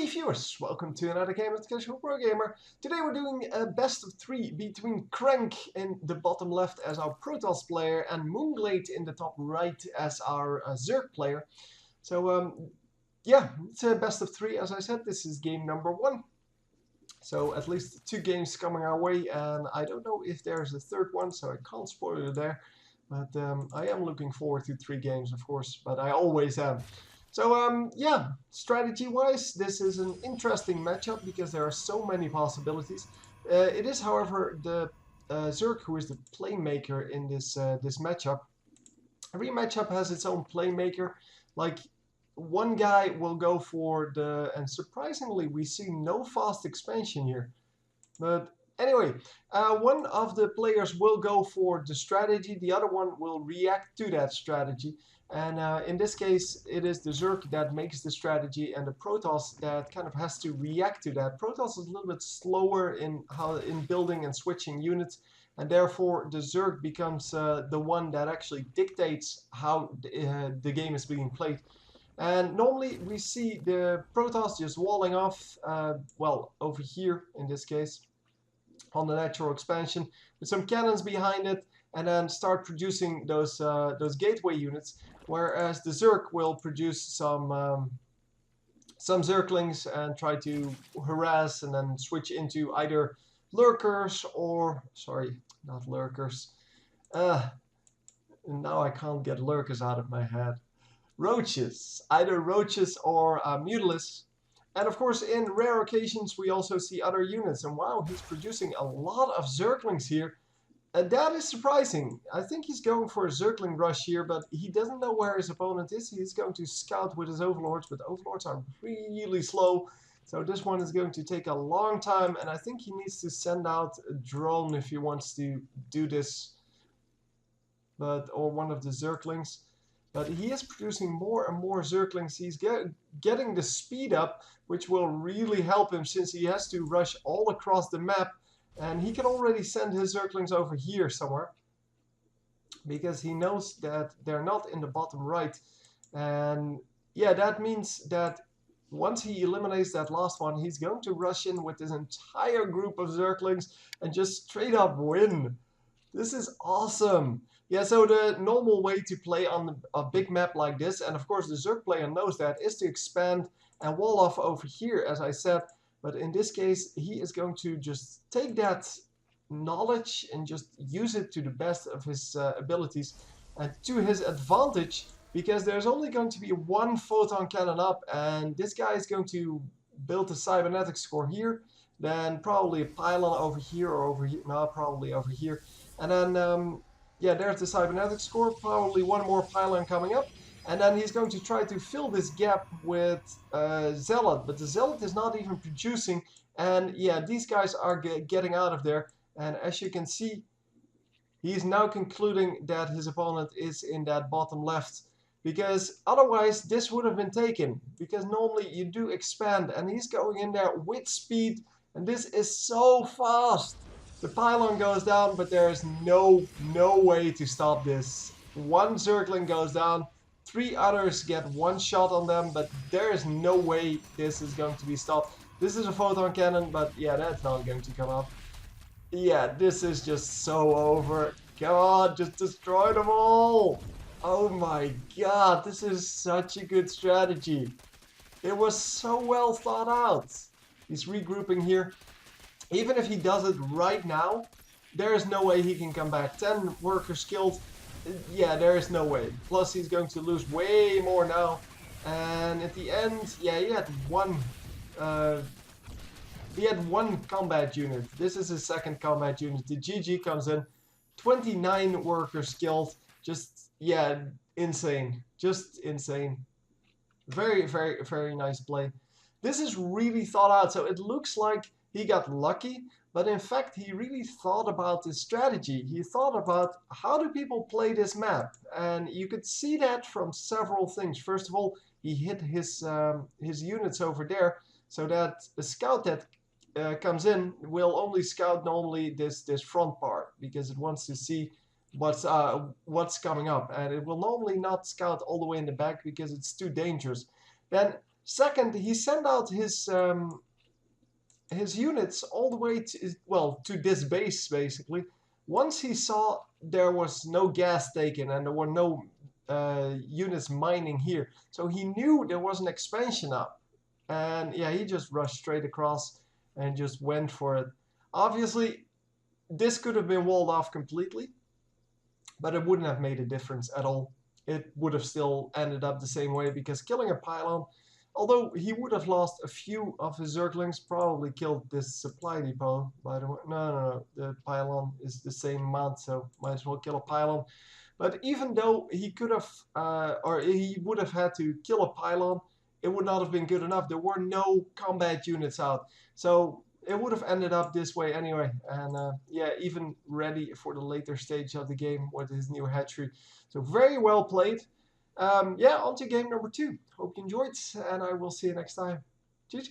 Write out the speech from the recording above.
viewers, welcome to another game of the Casual Pro Gamer. Today we're doing a best of 3 between Crank in the bottom left as our Protoss player and Moonglade in the top right as our Zerg player. So yeah, it's a best of 3 as I said. This is game number 1. So at least 2 games coming our way, and I don't know if there's a third one, so I can't spoil you there. But I am looking forward to 3 games, of course, but I always am. So yeah, strategy-wise, this is an interesting matchup because there are so many possibilities. It is, however, the Zerg who is the playmaker in this this matchup. Every matchup has its own playmaker. Like, one guy will go for the, and surprisingly, we see no fast expansion here. But anyway, one of the players will go for the strategy, the other one will react to that strategy. And in this case, it is the Zerg that makes the strategy and the Protoss that kind of has to react to that. Protoss is a little bit slower in building and switching units, and therefore the Zerg becomes the one that actually dictates how the game is being played. And normally we see the Protoss just walling off, well, over here in this case, on the natural expansion, with some cannons behind it, and then start producing those gateway units. Whereas the Zerg will produce some Zerglings and try to harass and then switch into either lurkers or, sorry, not lurkers. Now I can't get lurkers out of my head. Roaches, either roaches or mutalisks. And of course, in rare occasions, we also see other units. And wow, he's producing a lot of Zerglings here. And that is surprising. I think he's going for a Zergling rush here, but he doesn't know where his opponent is. He's going to scout with his Overlords, but Overlords are really slow. So this one is going to take a long time, and I think he needs to send out a drone if he wants to do this. Or one of the Zerglings. But he is producing more and more Zerglings. He's getting the speed up, which will really help him since he has to rush all across the map. And he can already send his Zerglings over here somewhere, because he knows that they're not in the bottom right. And yeah, that means that once he eliminates that last one, he's going to rush in with this entire group of Zerglings and just straight up win. This is awesome. Yeah, so the normal way to play on a big map like this, and of course the Zerg player knows that, is to expand and wall off over here, as I said. But in this case, he is going to just take that knowledge and just use it to the best of his abilities and to his advantage, because there's only going to be one photon cannon up, and this guy is going to build a cybernetics core here, then probably a pylon over here or over here, no, probably over here, and then yeah, there's the cybernetics core, probably one more pylon coming up. And then he's going to try to fill this gap with Zealot. But the Zealot is not even producing. And yeah, these guys are getting out of there. And as you can see, he's now concluding that his opponent is in that bottom left. Because otherwise, this would have been taken. Because normally you do expand. And he's going in there with speed. And this is so fast. The pylon goes down, but there is no way to stop this. One Zergling goes down. 3 others get one shot on them, but there is no way this is going to be stopped. This is a photon cannon, but yeah, that's not going to come up. Yeah, this is just so over. God, just destroy them all. Oh my god, this is such a good strategy. It was so well thought out. He's regrouping here. Even if he does it right now, there is no way he can come back. 10 workers killed. Yeah, there is no way. Plus, he's going to lose way more now. And at the end, yeah, he had one combat unit. This is his second combat unit. The GG comes in. 29 workers killed. Just, yeah, insane. Just insane. Very nice play. This is really thought out. So it looks like he got lucky, but in fact he really thought about this strategy. He thought about how do people play this map, and you could see that from several things. First of all, he hit his units over there, so that a scout that comes in will only scout normally this front part, because it wants to see what's coming up, and it will normally not scout all the way in the back because it's too dangerous. Then Second, he sent out his units all the way to, well, to this base, basically. Once he saw there was no gas taken and there were no units mining here, so he knew there was an expansion up. And yeah, he just rushed straight across and just went for it. Obviously, this could have been walled off completely, but it wouldn't have made a difference at all. It would have still ended up the same way, because killing a pylon, although he would have lost a few of his Zerglings, probably killed this supply depot, by the way. No, the pylon is the same amount, so might as well kill a pylon. But even though he could have, or he would have had to kill a pylon, it would not have been good enough. There were no combat units out. So it would have ended up this way anyway. And yeah, even ready for the later stage of the game with his new hatchery. So very well played. Yeah, on to game number 2. Hope you enjoyed, and I will see you next time. GG.